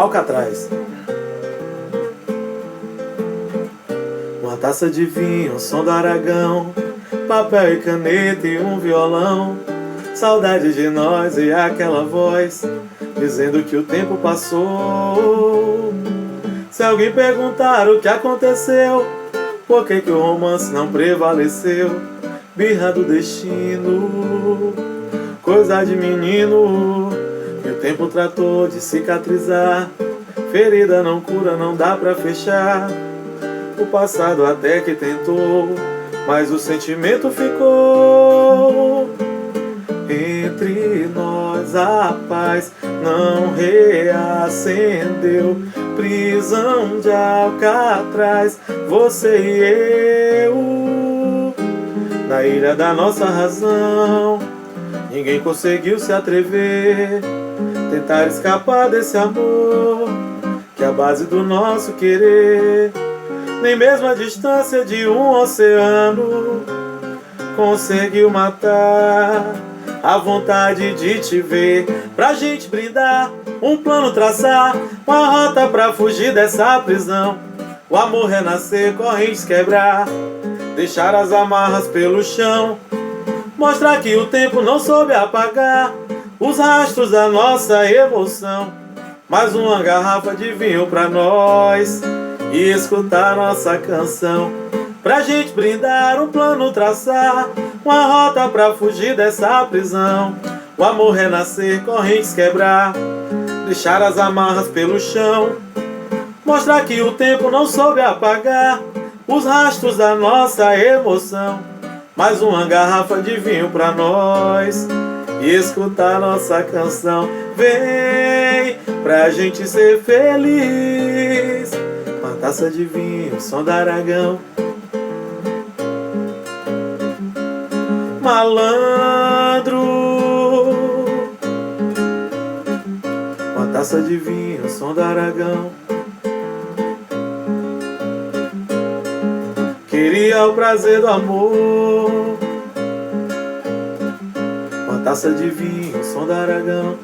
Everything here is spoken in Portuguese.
Alcatraz. Uma taça de vinho, som do Aragão, papel e caneta e um violão. Saudade de nós e aquela voz dizendo que o tempo passou. Se alguém perguntar o que aconteceu, por que o romance não prevaleceu? Birra do destino, coisa de menino. E o tempo tratou de cicatrizar, ferida não cura, não dá pra fechar. O passado até que tentou, mas o sentimento ficou. Entre nós a paz não reacendeu. Prisão de Alcatraz, você e eu. Na ilha da nossa razão, ninguém conseguiu se atrever. Tentar escapar desse amor, que é a base do nosso querer. Nem mesmo a distância de um oceano conseguiu matar a vontade de te ver. Pra gente brindar, um plano traçar, uma rota pra fugir dessa prisão. O amor renascer, correntes quebrar, deixar as amarras pelo chão. Mostrar que o tempo não soube apagar os rastros da nossa emoção. Mais uma garrafa de vinho pra nós e escutar nossa canção. Pra gente brindar, um plano traçar, uma rota pra fugir dessa prisão. O amor renascer, correntes quebrar, deixar as amarras pelo chão. Mostrar que o tempo não soube apagar os rastros da nossa emoção. Mais uma garrafa de vinho pra nós e escutar nossa canção. Vem pra gente ser feliz. Uma taça de vinho, som do Aragão. Malandro. Uma taça de vinho, som do Aragão. Queria o prazer do amor. Uma taça de vinho, som do Aragão.